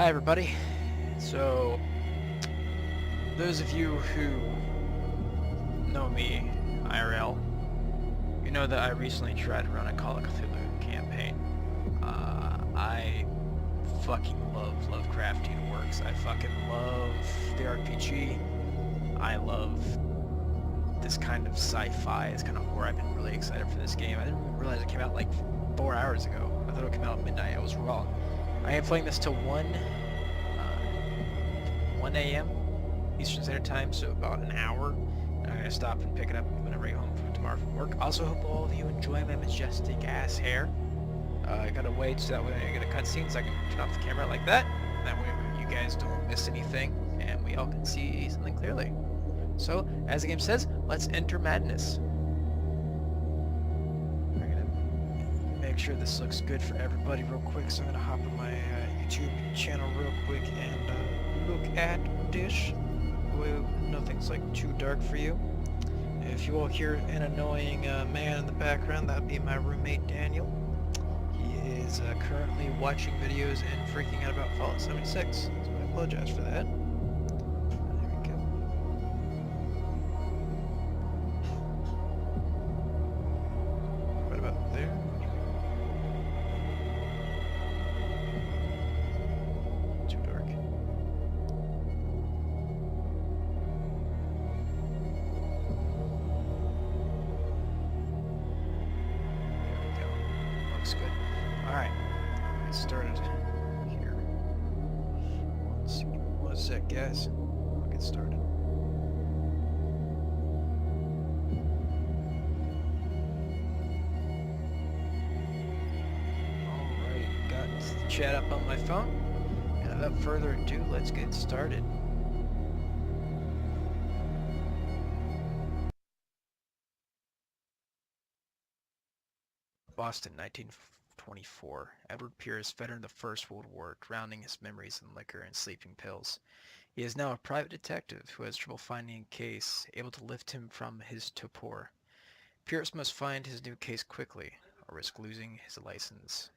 Hi everybody. So, those of you who know me IRL, you know that I recently tried to run a Call of Cthulhu campaign. I fucking love Lovecraftian works. I fucking love the RPG. I love this kind of sci-fi. It's kind of horror. I've been really excited for this game. I didn't even realize it came out like 4 hours ago. I thought it would come out at midnight. I was wrong. I am playing this till 1 a.m. Eastern Standard Time, so about an hour. And I'm going to stop and pick it up whenever I get home from tomorrow from work. Also hope all of you enjoy my majestic ass hair. I gotta wait so that when I get a cutscene so I can turn off the camera like that. That way you guys don't miss anything and we all can see something clearly. So, as the game says, let's enter madness. We're gonna make sure this looks good for everybody real quick, so I'm gonna hop on my YouTube channel real quick and look at this. Nothing's like too dark for you. If you all hear an annoying man in the background, that'd be my roommate Daniel. He is currently watching videos and freaking out about Fallout 76, so I apologize for that. There we go. Right about there. Too dark. Looks good. Alright, get started here. One sec, guys. I'll get started. Alright, got the chat up on my phone. And without further ado, let's get started. Boston, 1924. Edward Pierce, veteran of the First World War, drowning his memories in liquor and sleeping pills. He is now a private detective who has trouble finding a case able to lift him from his torpor. Pierce must find his new case quickly, or risk losing his license.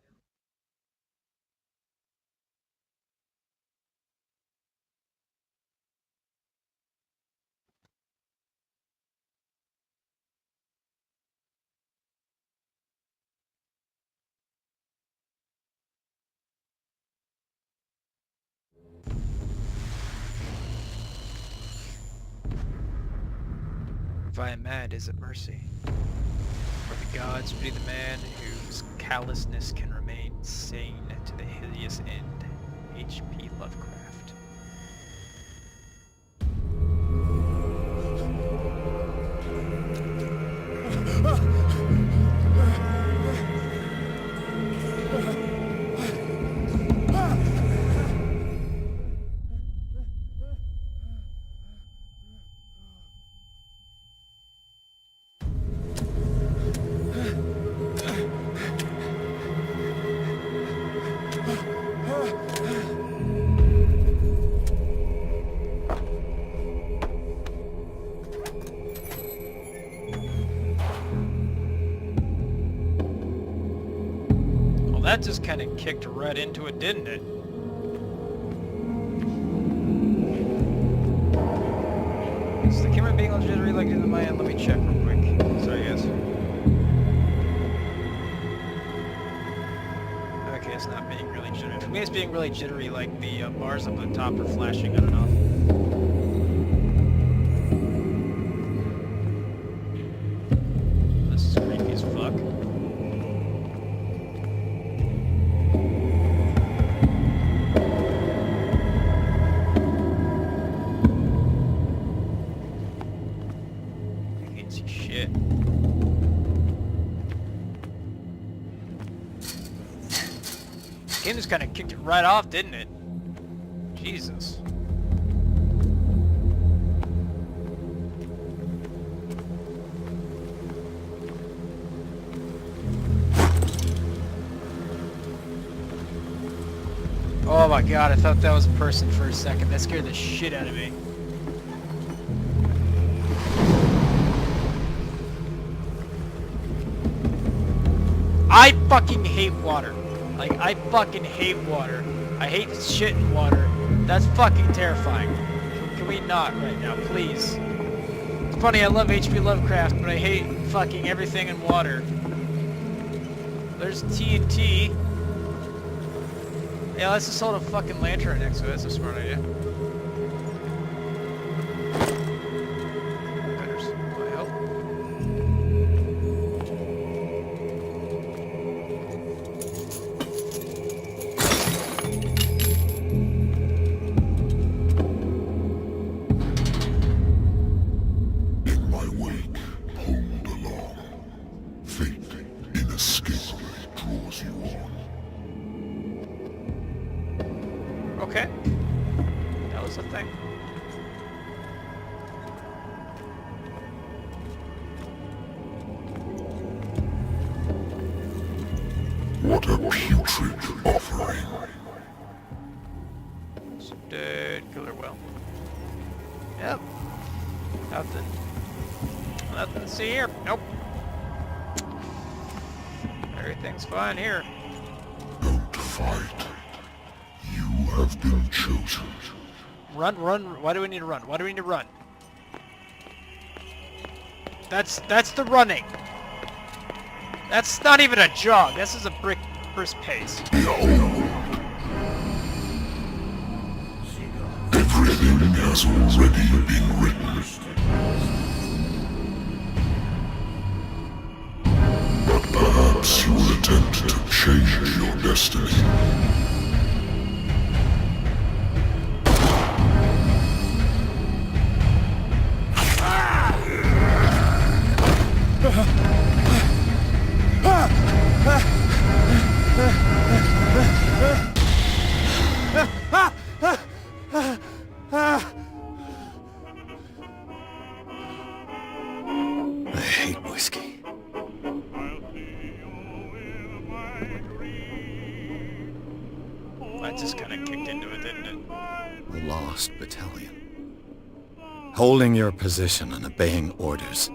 If I am mad, is it mercy? Or the gods pity the man whose callousness can remain sane to the hideous end? H.P. Lovecraft. That just kind of kicked right into it, didn't it? Is the camera being all jittery like it is on my end? Let me check real quick. Sorry, guys. Okay, it's not being really jittery. For me, it's being really jittery, like the bars up at the top are flashing. I don't know. This is creepy as fuck. Game just kind of kicked it right off, didn't it? Jesus. Oh my god, I thought that was a person for a second. That scared the shit out of me. I fucking hate water. Like, I fucking hate water. I hate shit in water. That's fucking terrifying. Can we not right now, please? It's funny, I love H.P. Lovecraft, but I hate fucking everything in water. There's TNT. Yeah, let's just hold a fucking lantern next to it. That's a smart idea. Goodness, my help. In my wake, pulled along. Fate inescapably draws you on. Okay. That was the thing. What a putrid offering. It's a dead killer whale. Yep. Nothing. Nothing to see here. Nope. Everything's fine here. Don't fight. You have been chosen. Run, run. Why do we need to run? Why do we need to run? That's the running. That's not even a jog. This is a brisk pace. Behold. Everything has already been written. But perhaps you will attempt to change your destiny. I hate whiskey. That just kind of kicked into it, didn't it? A lost battalion. Holding your position and obeying orders.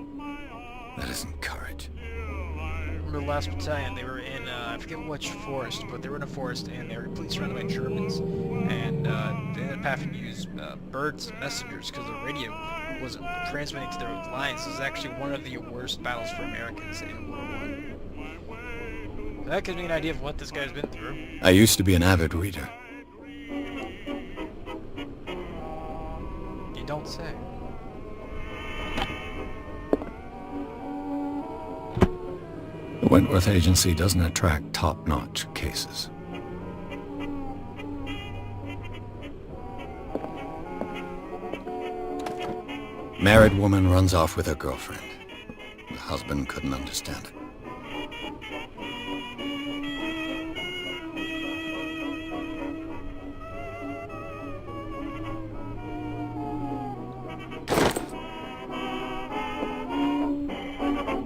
That isn't courage. Remember the last battalion, they were in, I forget which forest, but they were in a forest and they were completely surrounded by Germans. And they ended up having to use birds and messengers because the radio wasn't transmitting to their lines. This is actually one of the worst battles for Americans in World War I. So that gives me an idea of what this guy's been through. I used to be an avid reader. You don't say. The Wentworth Agency doesn't attract top-notch cases. Married woman runs off with her girlfriend. The husband couldn't understand it.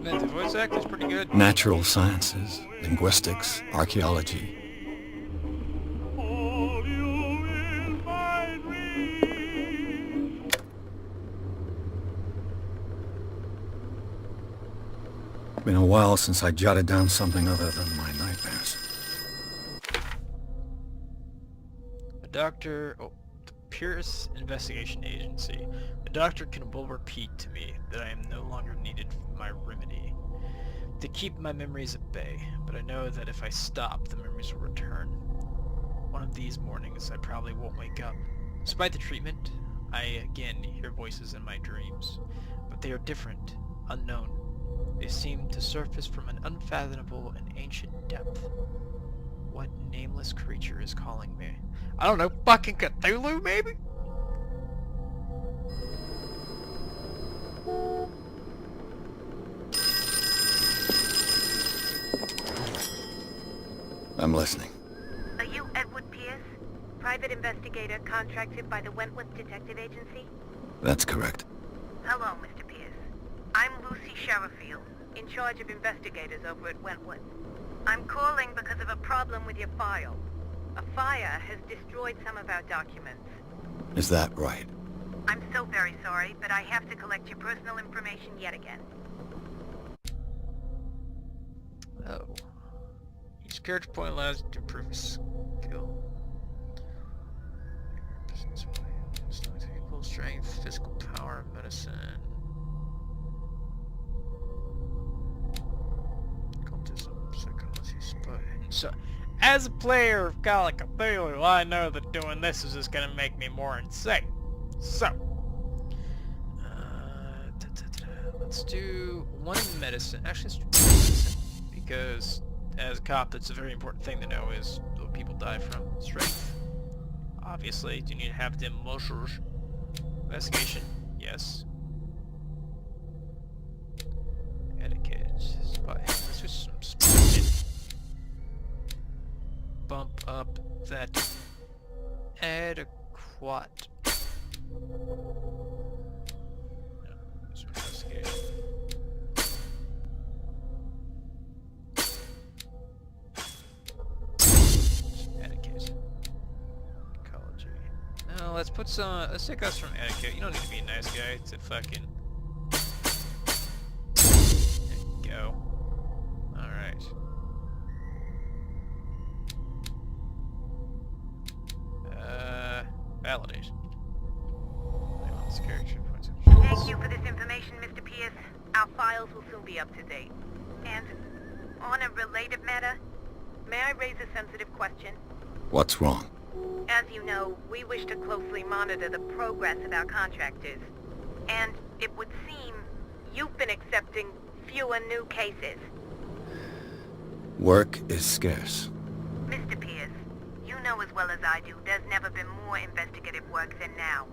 Man, the voice acting's pretty good. Natural sciences, linguistics, archaeology. Been a while since I jotted down something other than my nightmares. A doctor... Oh, the Pierce Investigation Agency. A doctor will repeat to me that I am no longer needed for my remedy. To keep my memories at bay, but I know that if I stop, the memories will return. One of these mornings, I probably won't wake up. Despite the treatment, I again hear voices in my dreams, but they are different, unknown. They seem to surface from an unfathomable and ancient depth. What nameless creature is calling me? I don't know, fucking Cthulhu, maybe? I'm listening. Are you Edward Pierce? Private investigator contracted by the Wentworth Detective Agency? That's correct. Hello, Mr. Pierce. I'm Lucy Sherifield, in charge of investigators over at Wentworth. I'm calling because of a problem with your file. A fire has destroyed some of our documents. Is that right? I'm so very sorry, but I have to collect your personal information yet again. Oh. Each character point allows you to improve a skill. Equal strength, physical power, medicine. Cultism, psychology, spy. So, as a player of Call of Cthulhu, I know that doing this is just gonna make me more insane. So, let's do one medicine. Actually, let's do two medicine, because as a cop, that's a very important thing to know is what people die from. Strength. Obviously, do you need to have the emotions? Investigation, yes. Etiquette. Spy. Let's do some spy. Bump up that adequate. Investigation. Etiquette. Ecology. No, let's put some. Let's take us from etiquette. You don't need to be a nice guy to fucking. There you go. All right. Validate. Thank you for this information, Mr. Pierce. Our files will soon be up to date. And on a related matter, may I raise a sensitive question? What's wrong? As you know, we wish to closely monitor the progress of our contractors. And it would seem you've been accepting fewer new cases. Work is scarce. Mr. Pierce, you know as well as I do, there's never been more investigative work than now.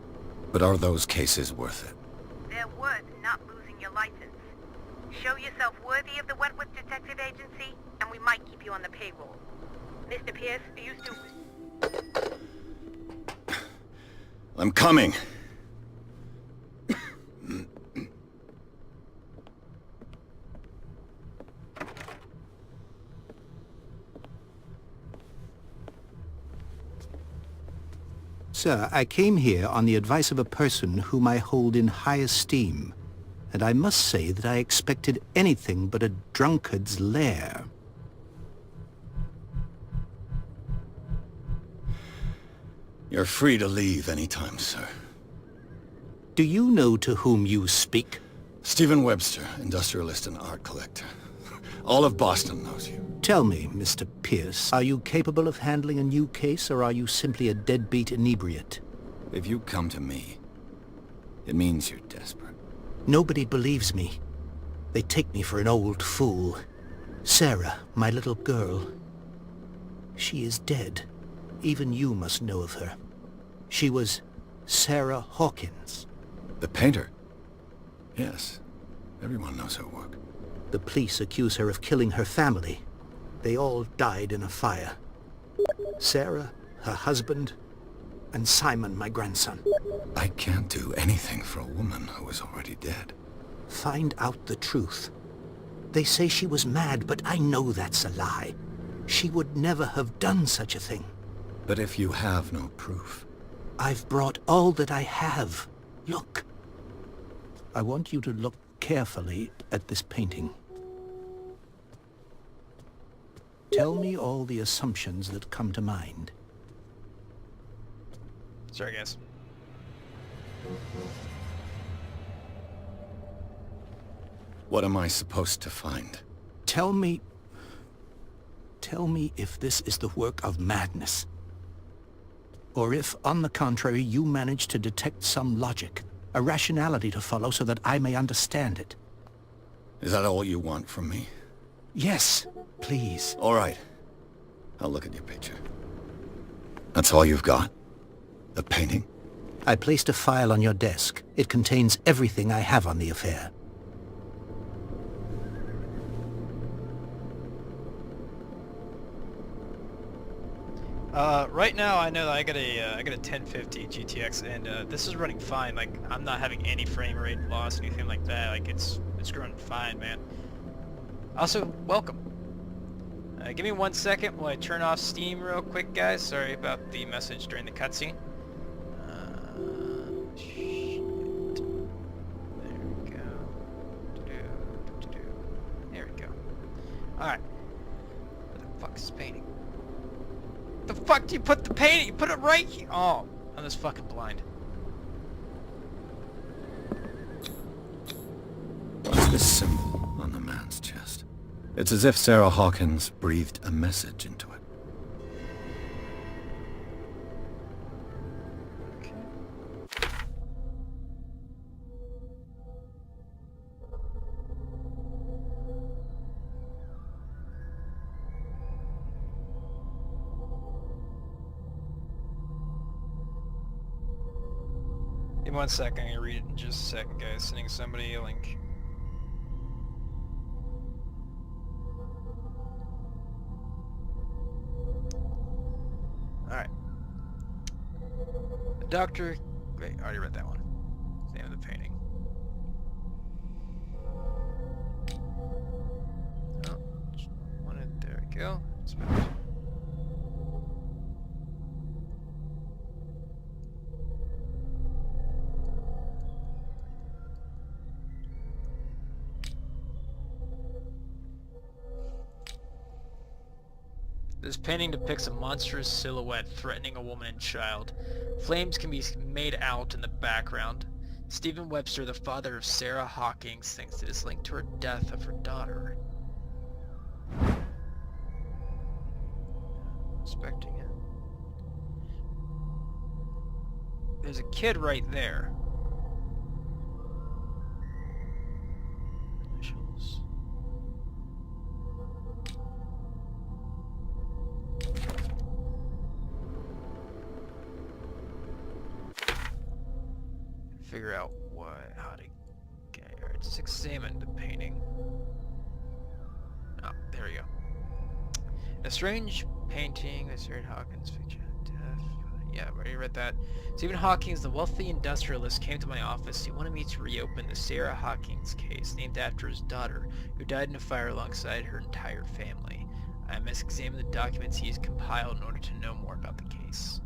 But are those cases worth it? They're worth not losing your license. Show yourself worthy of the Wentworth Detective Agency, and we might keep you on the payroll. Mr. Pierce, are you still... I'm coming. Sir, I came here on the advice of a person whom I hold in high esteem, and I must say that I expected anything but a drunkard's lair. You're free to leave anytime, sir. Do you know to whom you speak? Stephen Webster, industrialist and art collector. All of Boston knows you. Tell me, Mr. Pierce, are you capable of handling a new case, or are you simply a deadbeat inebriate? If you come to me, it means you're desperate. Nobody believes me. They take me for an old fool. Sarah, my little girl. She is dead. Even you must know of her. She was Sarah Hawkins. The painter? Yes. Everyone knows her work. The police accuse her of killing her family. They all died in a fire. Sarah, her husband, and Simon, my grandson. I can't do anything for a woman who is already dead. Find out the truth. They say she was mad, but I know that's a lie. She would never have done such a thing. But if you have no proof... I've brought all that I have. Look. I want you to look carefully at this painting. Tell me all the assumptions that come to mind. Sorry, guys. What am I supposed to find? Tell me if this is the work of madness. Or if, on the contrary, you manage to detect some logic, a rationality to follow so that I may understand it. Is that all you want from me? Yes, please. All right. I'll look at your picture. That's all you've got? The painting? I placed a file on your desk. It contains everything I have on the affair. Right now I know that I got a 1050 GTX, and this is running fine. Like, I'm not having any frame rate loss, anything like that. Like, it's running fine, man. Also, welcome. Give me 1 second while I turn off Steam real quick, guys. Sorry about the message during the cutscene. Shit. There we go. There we go. Alright. Where the fuck is painting? The fuck do you put the painting? You put it right here. Oh, on this fucking blind. What's this symbol on the man's chest? It's as if Sarah Hawkins breathed a message into it. Give me 1 second, I'm gonna read it in just a second, guys. Sending somebody a link. Alright. The doctor... Wait, I already read that one. It's the name of the painting. Oh, there we go. This painting depicts a monstrous silhouette threatening a woman and child. Flames can be made out in the background. Stephen Webster, the father of Sarah Hawkins, thinks it is linked to her death of her daughter. Expecting it. There's a kid right there. Initials. Figure out how to get here. Just examine the painting. Oh, there we go. A strange painting by Sarah Hawkins feature death. Yeah, I already read that. Stephen Hawkins, the wealthy industrialist, came to my office. He wanted me to reopen the Sarah Hawkins case, named after his daughter, who died in a fire alongside her entire family. I must examine the documents he has compiled in order to know more about the case.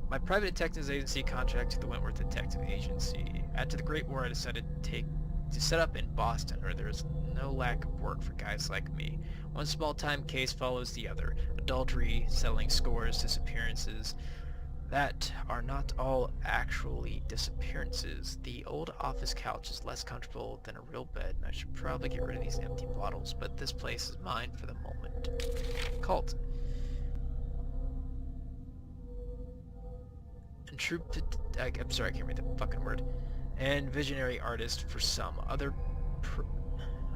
My private detectives agency contracted the Wentworth Detective Agency. After the Great War, I decided to set up in Boston, where there is no lack of work for guys like me. One small-time case follows the other. Adultery, selling scores, disappearances. That are not all actually disappearances. The old office couch is less comfortable than a real bed, and I should probably get rid of these empty bottles, but this place is mine for the moment. Cult. I'm sorry, I can't read the fucking word. And visionary artist for some,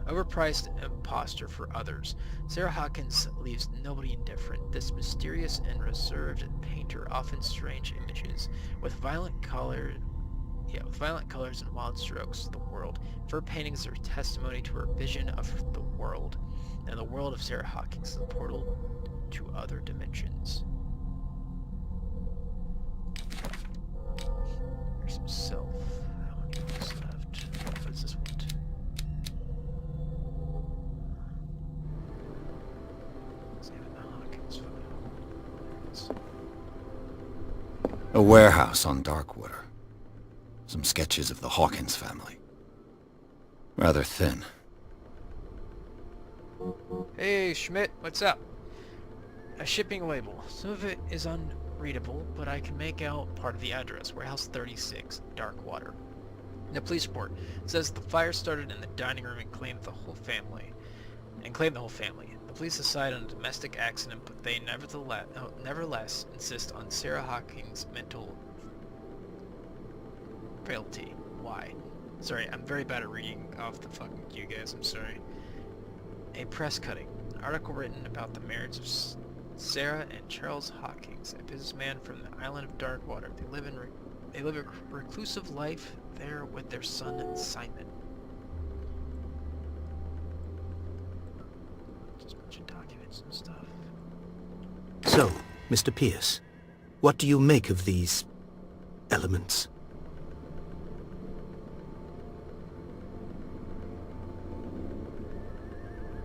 overpriced imposter for others. Sarah Hawkins leaves nobody indifferent. This mysterious and reserved painter often strange images with violent colors and wild strokes of the world. Her paintings are testimony to her vision of the world, and the world of Sarah Hawkins is a portal to other dimensions. There's some self. How many books left? What is this one? Examine the Hawkins photo. A warehouse on Darkwater. Some sketches of the Hawkins family. Rather thin. Hey, Schmidt, what's up? A shipping label. Some of it is unreadable, but I can make out part of the address. Warehouse 36, Darkwater. The police report says the fire started in the dining room and claimed the whole family. The police decide on a domestic accident, but they nevertheless insist on Sarah Hawkins' mental frailty. Why? Sorry, I'm very bad at reading off the fucking you guys, I'm sorry. A press cutting. An article written about the marriage of Sarah and Charles Hawkins, a businessman from the island of Darkwater. They live a reclusive life there with their son Simon. Just a bunch of documents and stuff. So, Mr. Pierce, what do you make of these elements?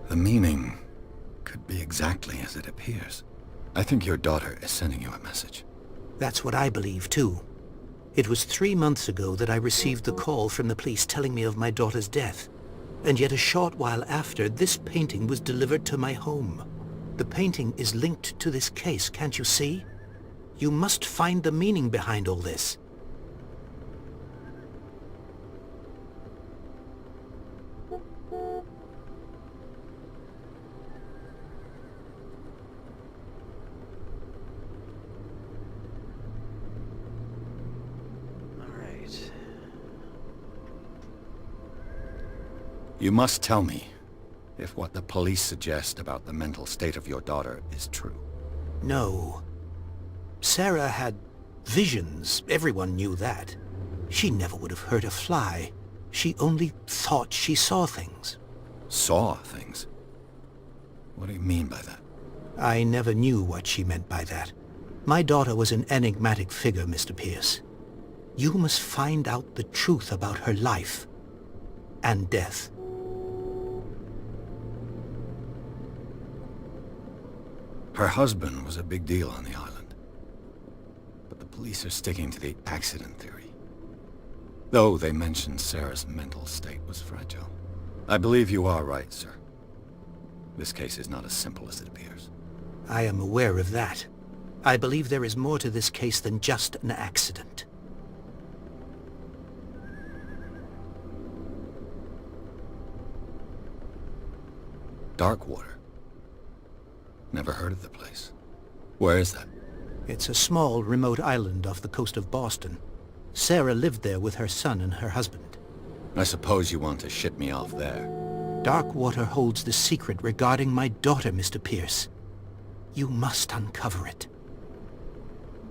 The meaning could be exactly as it appears. I think your daughter is sending you a message. That's what I believe, too. It was 3 months ago that I received the call from the police telling me of my daughter's death. And yet a short while after, this painting was delivered to my home. The painting is linked to this case, can't you see? You must find the meaning behind all this. Alright. You must tell me if what the police suggest about the mental state of your daughter is true. No. Sarah had visions. Everyone knew that. She never would have hurt a fly. She only thought she saw things. Saw things? What do you mean by that? I never knew what she meant by that. My daughter was an enigmatic figure, Mr. Pierce. You must find out the truth about her life and death. Her husband was a big deal on the island. But the police are sticking to the accident theory. Though they mentioned Sarah's mental state was fragile. I believe you are right, sir. This case is not as simple as it appears. I am aware of that. I believe there is more to this case than just an accident. Darkwater. Never heard of the place. Where is that? It's a small, remote island off the coast of Boston. Sarah lived there with her son and her husband. I suppose you want to ship me off there. Darkwater holds the secret regarding my daughter, Mr. Pierce. You must uncover it.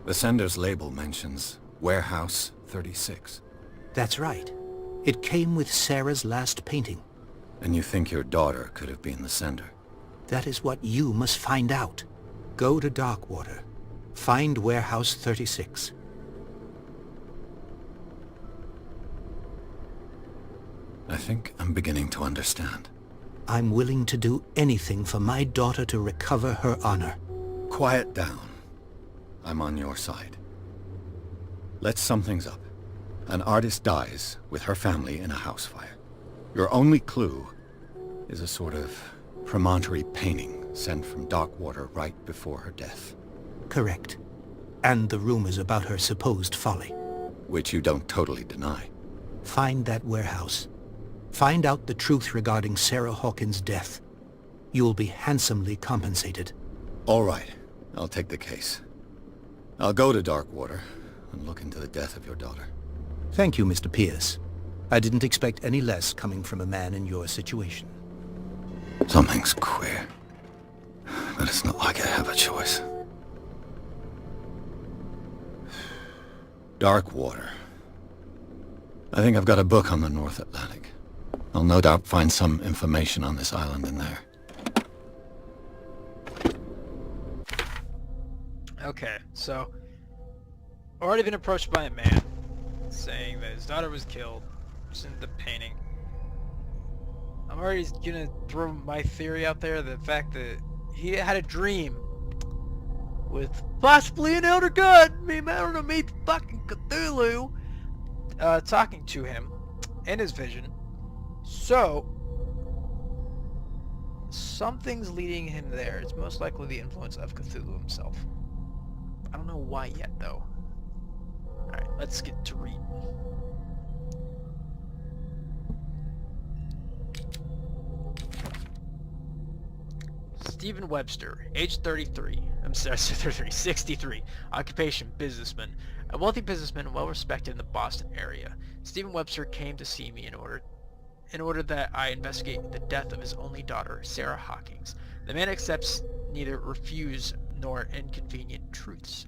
The sender's label mentions Warehouse 36. That's right. It came with Sarah's last painting. And you think your daughter could have been the sender? That is what you must find out. Go to Darkwater. Find Warehouse 36. I think I'm beginning to understand. I'm willing to do anything for my daughter to recover her honor. Quiet down. I'm on your side. Let's sum things up. An artist dies with her family in a house fire. Your only clue is a sort of promontory painting sent from Darkwater right before her death. Correct. And the rumors about her supposed folly. Which you don't totally deny. Find that warehouse. Find out the truth regarding Sarah Hawkins' death. You'll be handsomely compensated. All right. I'll take the case. I'll go to Darkwater and look into the death of your daughter. Thank you, Mr. Pierce. I didn't expect any less coming from a man in your situation. Something's queer. But it's not like I have a choice. Darkwater. I think I've got a book on the North Atlantic. I'll no doubt find some information on this island in there. Okay, so already been approached by a man saying that his daughter was killed. Sent the painting. I'm already gonna throw my theory out there, the fact that he had a dream with possibly an elder god, I don't know, maybe fucking Cthulhu, talking to him in his vision. So something's leading him there. It's most likely the influence of Cthulhu himself. I don't know why yet, though. Alright, let's get to reading. Stephen Webster, age 33. I'm sorry, 63. Occupation, businessman. A wealthy businessman, well respected in the Boston area. Stephen Webster came to see me in order that I investigate the death of his only daughter, Sarah Hawkins. The man accepts neither refuse nor inconvenient truths.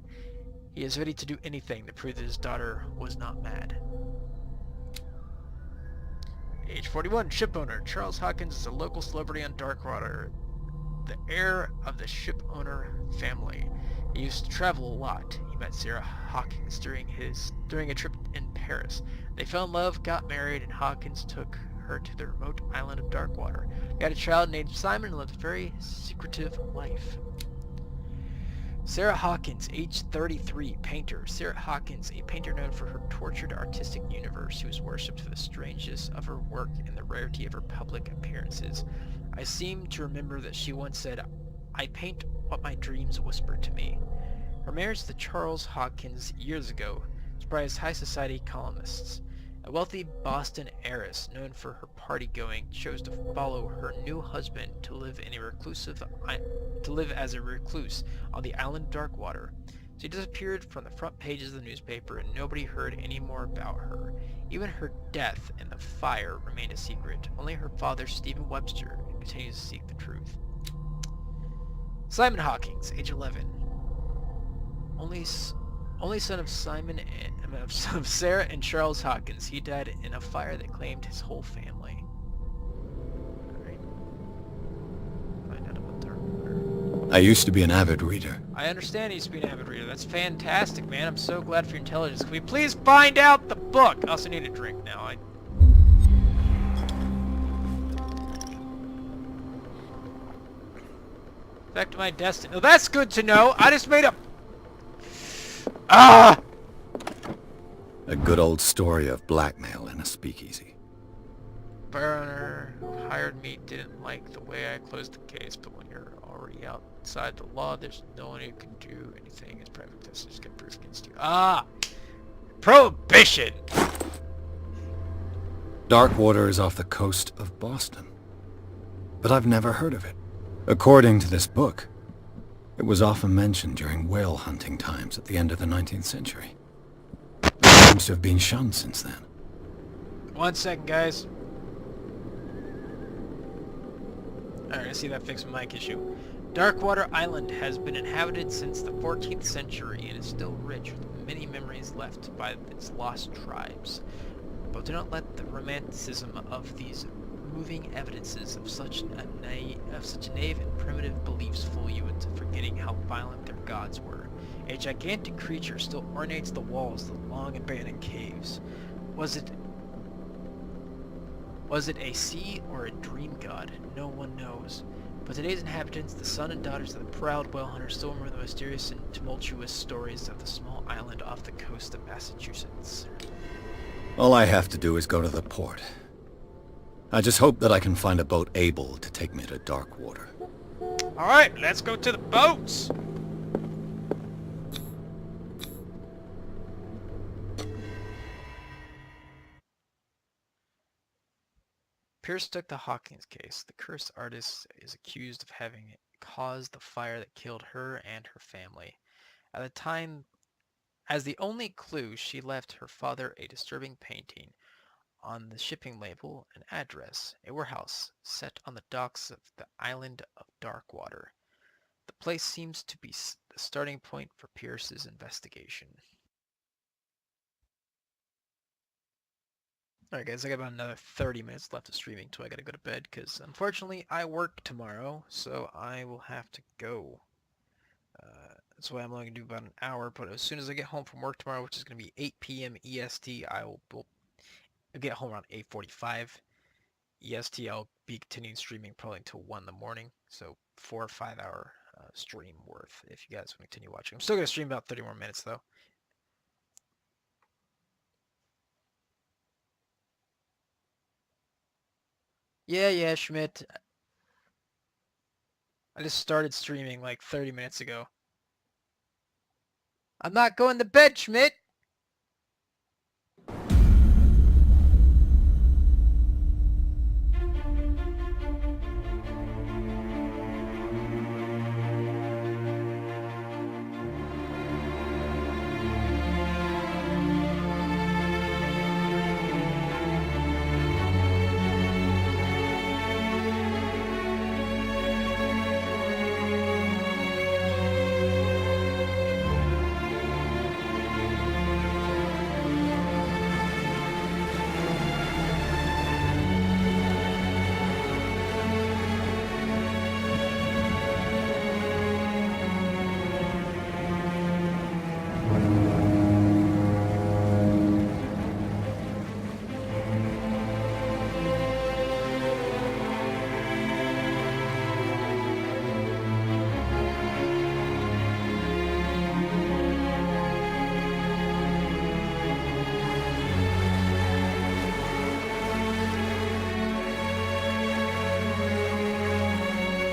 He is ready to do anything to prove that his daughter was not mad. Age 41, ship owner. Charles Hawkins is a local celebrity on Darkwater, the heir of the ship owner family. He used to travel a lot. He met Sarah Hawkins during a trip in Paris. They fell in love, got married, and Hawkins took her to the remote island of Darkwater. They had a child named Simon and lived a very secretive life. Sarah Hawkins, age 33, painter. Sarah Hawkins, a painter known for her tortured artistic universe, who is worshipped for the strangeness of her work and the rarity of her public appearances. I seem to remember that she once said, I paint what my dreams whisper to me. Her marriage to Charles Hawkins years ago surprised high society columnists. A wealthy Boston heiress known for her party-going chose to follow her new husband to live as a recluse on the island of Darkwater. She disappeared from the front pages of the newspaper and nobody heard any more about her. Even her death in the fire remained a secret. Only her father, Stephen Webster, continues to seek the truth. Simon Hawkins, age 11. Only son of Simon and of Sarah and Charles Hawkins. He died in a fire that claimed his whole family. Alright. Find out about Darkwater. I used to be an avid reader. I understand he used to be an avid reader. That's fantastic, man. I'm so glad for your intelligence. Can we please find out the book? I also need a drink now. Back to my destiny. Oh, that's good to know. I just made a... Ah! A good old story of blackmail in a speakeasy. Bar owner who hired me didn't like the way I closed the case, but when you're already outside the law, there's no one who can do anything as private testers get proof against you. Ah! Prohibition! Darkwater is off the coast of Boston. But I've never heard of it. According to this book, it was often mentioned during whale hunting times at the end of the 19th century. It seems to have been shunned since then. 1 second, guys. Alright, I see that fixed my mic issue. Darkwater Island has been inhabited since the 14th century and is still rich with many memories left by its lost tribes. But do not let the romanticism of these moving evidences of such naive and primitive beliefs fool you into forgetting how violent their gods were. A gigantic creature still ornates the walls of the long abandoned caves. Was it a sea or a dream god? No one knows. But today's inhabitants, the sons and daughters of the proud whale hunters, still remember the mysterious and tumultuous stories of the small island off the coast of Massachusetts. All I have to do is go to the port. I just hope that I can find a boat able to take me to Darkwater. Alright, let's go to the boats! Pierce took the Hawkins case. The cursed artist is accused of having caused the fire that killed her and her family. At the time, as the only clue, she left her father a disturbing painting. On the shipping label, an address, a warehouse set on the docks of the island of Darkwater. The place seems to be the starting point for Pierce's investigation. Alright guys, I got about another 30 minutes left of streaming until I gotta go to bed, because unfortunately I work tomorrow, so I will have to go. That's why I'm only going to do about an hour, but as soon as I get home from work tomorrow, which is going to be 8 p.m. EST, I'll get home around 8:45 EST. I'll be continuing streaming probably until 1 in the morning, so 4 or 5 hour stream worth if you guys want to continue watching. I'm still going to stream about 30 more minutes though. Yeah, Schmidt. I just started streaming like 30 minutes ago. I'm not going to bed, Schmidt!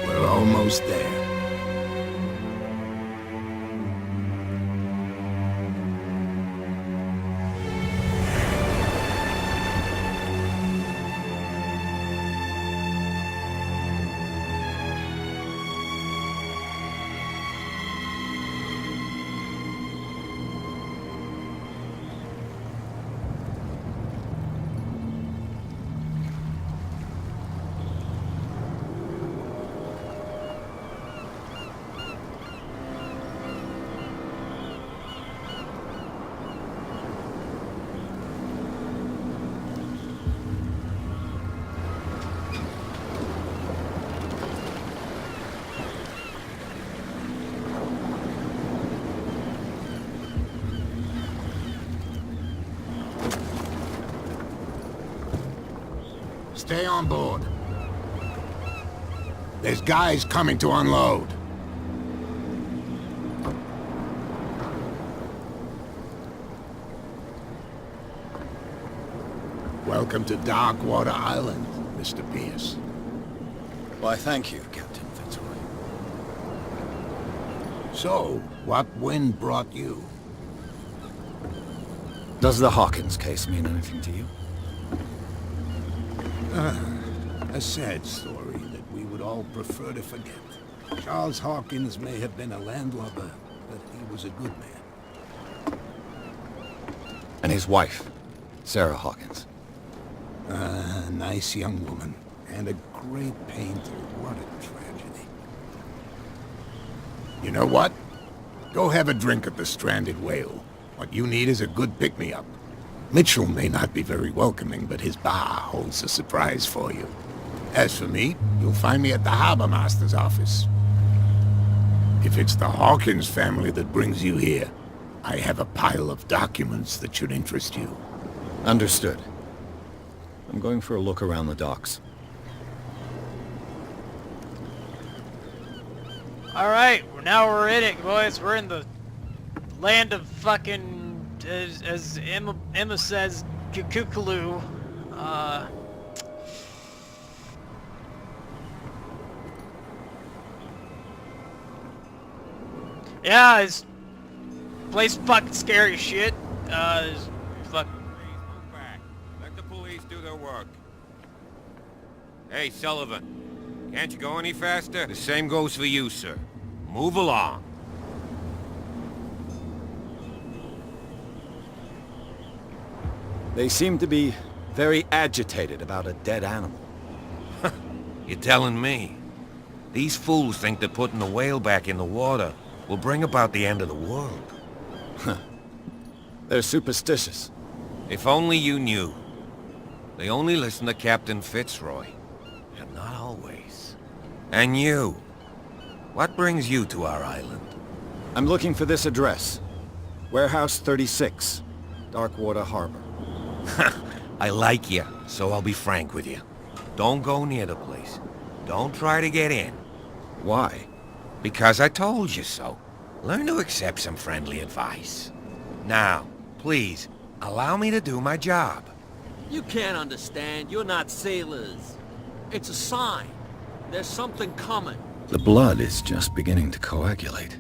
We're almost there. Stay on board. There's guys coming to unload. Welcome to Darkwater Island, Mr. Pierce. Why, thank you, Captain Fitzroy. So, what wind brought you? Does the Hawkins case mean anything to you? A sad story that we would all prefer to forget. Charles Hawkins may have been a landlubber, but he was a good man. And his wife, Sarah Hawkins. A nice young woman, and a great painter. What a tragedy. You know what? Go have a drink at the Stranded Whale. What you need is a good pick-me-up. Mitchell may not be very welcoming, but his bar holds a surprise for you. As for me, you'll find me at the Harbor Master's office. If it's the Hawkins family that brings you here, I have a pile of documents that should interest you. Understood. I'm going for a look around the docks. Alright, now we're in it, boys. We're in the land of fucking, as Emma says, Cthulhu. Yeah, this place fucking scary as shit. Fuck. Let the police do their work. Hey, Sullivan. Can't you go any faster? The same goes for you, sir. Move along. They seem to be very agitated about a dead animal. You're telling me? These fools think that putting the whale back in the water will bring about the end of the world. They're superstitious. If only you knew. They only listen to Captain Fitzroy. And not always. And you. What brings you to our island? I'm looking for this address. Warehouse 36, Darkwater Harbor. I like you, so I'll be frank with you. Don't go near the place. Don't try to get in. Why? Because I told you so. Learn to accept some friendly advice. Now, please, allow me to do my job. You can't understand. You're not sailors. It's a sign. There's something coming. The blood is just beginning to coagulate.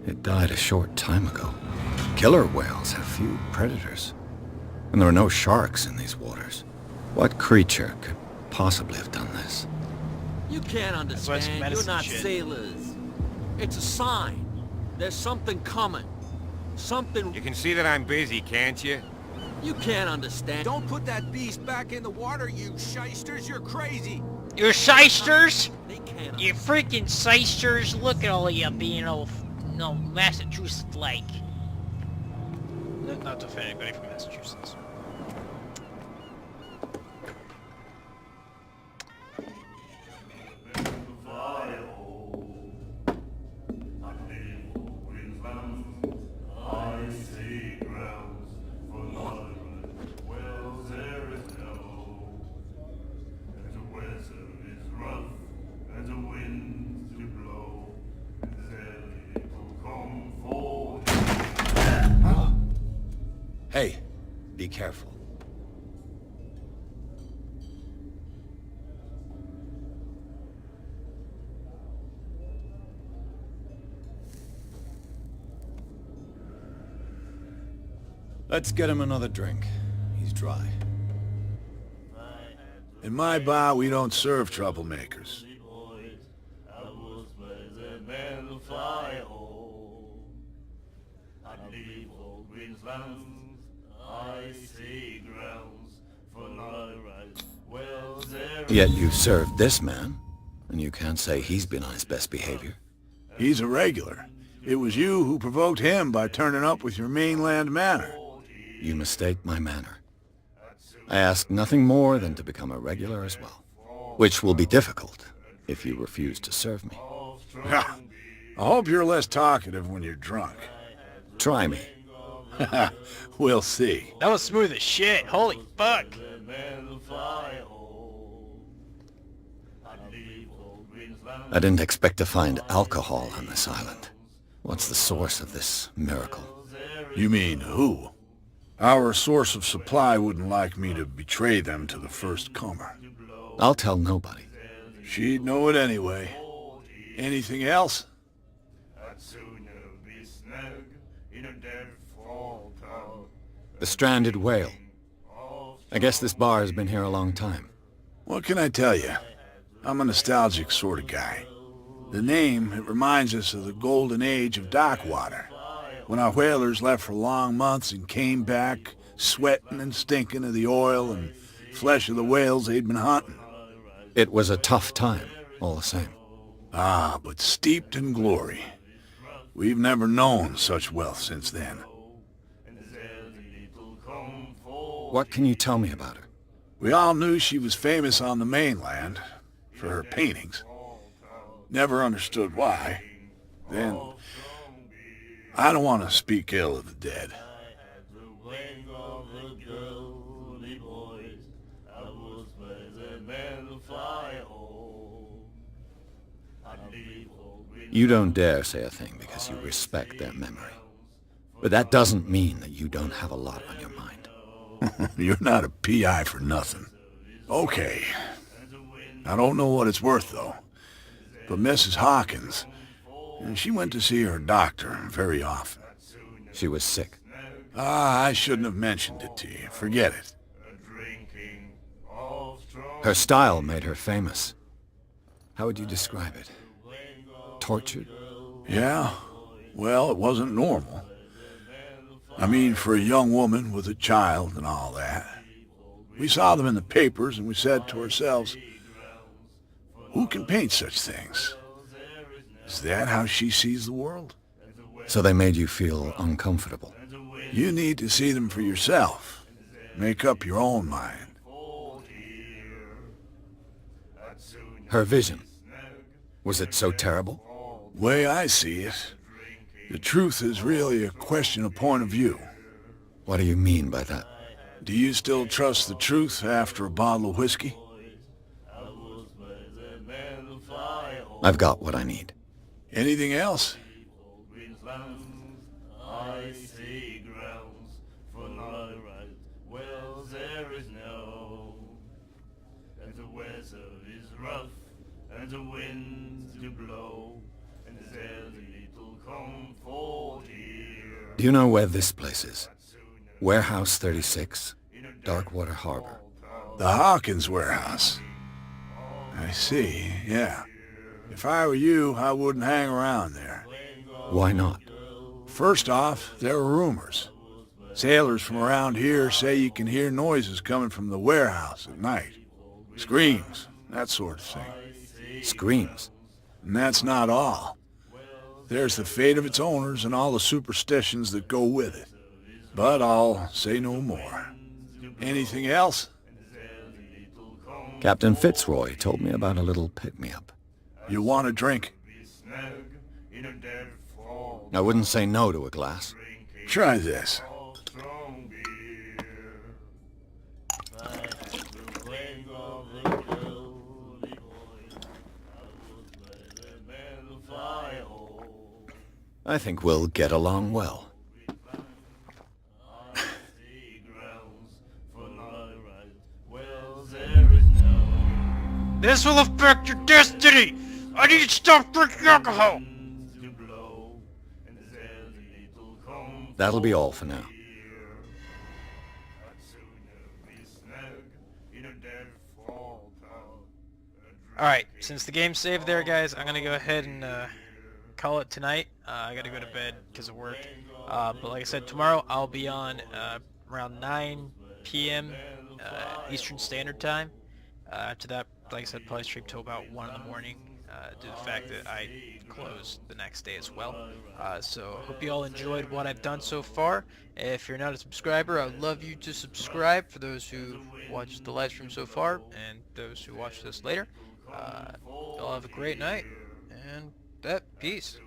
It died a short time ago. Killer whales have few predators. And there are no sharks in these waters. What creature could possibly have done this? You can't why it's understand. You're medicine not shit. sailors. It's a sign. There's something coming. Something You can see that I'm busy, can't you? you can't understand. Don't put that beast back in the water, you shysters. You're crazy. You shysters? They can't You freaking shysters! Look at all of you being all, no, Massachusetts-like. Not to offend anybody from Massachusetts. Hey, be careful. Let's get him another drink. He's dry. In my bar, we don't serve troublemakers. Yet you served this man, and you can't say he's been on his best behavior. He's a regular. It was you who provoked him by turning up with your mainland manner. You mistake my manner. I ask nothing more than to become a regular as well, which will be difficult if you refuse to serve me. I hope you're less talkative when you're drunk. Try me. We'll see. That was smooth as shit. Holy fuck. I didn't expect to find alcohol on this island. What's the source of this miracle? You mean who? Our source of supply wouldn't like me to betray them to the first comer. I'll tell nobody. She'd know it anyway. Anything else? The stranded whale. I guess this bar has been here a long time. What can I tell you? I'm a nostalgic sort of guy. The name, it reminds us of the golden age of dock water, when our whalers left for long months and came back sweating and stinking of the oil and flesh of the whales they'd been hunting. It was a tough time, all the same. Ah, but steeped in glory. We've never known such wealth since then. What can you tell me about her? We all knew she was famous on the mainland for her paintings. Never understood why. Then, I don't want to speak ill of the dead. You don't dare say a thing because you respect their memory. But that doesn't mean that you don't have a lot on your mind. You're not a PI for nothing. Okay. I don't know what it's worth, though. But Mrs. Hawkins, she went to see her doctor very often. She was sick. Ah, I shouldn't have mentioned it to you. Forget it. Her style made her famous. How would you describe it? Tortured? Yeah? Well, it wasn't normal. I mean, for a young woman with a child and all that. We saw them in the papers and we said to ourselves, who can paint such things? Is that how she sees the world? So they made you feel uncomfortable. You need to see them for yourself. Make up your own mind. Her vision. Was it so terrible? Way I see it, the truth is really a question of point of view. What do you mean by that? Do you still trust the truth after a bottle of whiskey? I've got what I need. Anything else? And the winds do blow, and there's little comfort here. Do you know where this place is? Warehouse 36, Darkwater Harbor. The Hawkins warehouse. I see, yeah. If I were you, I wouldn't hang around there. Why not? First off, there are rumors. Sailors from around here say you can hear noises coming from the warehouse at night. Screams, that sort of thing. Screams. And that's not all. There's the fate of its owners and all the superstitions that go with it. But I'll say no more. Anything else? Captain Fitzroy told me about a little pick-me-up. You want a drink? I wouldn't say no to a glass. Try this. I think we'll get along well. This will affect your destiny! I need to stop drinking alcohol! That'll be all for now. Alright, since the game's saved there, guys, I'm gonna go ahead and call it tonight. I gotta go to bed because of work. But like I said, tomorrow I'll be on around 9 p.m. Eastern Standard Time. After that, like I said, probably stream till about 1 in the morning due to the fact that I close the next day as well. So hope you all enjoyed what I've done so far. If you're not a subscriber, I would love you to subscribe for those who watched the live stream so far and those who watch this later. Y'all have a great night, and peace.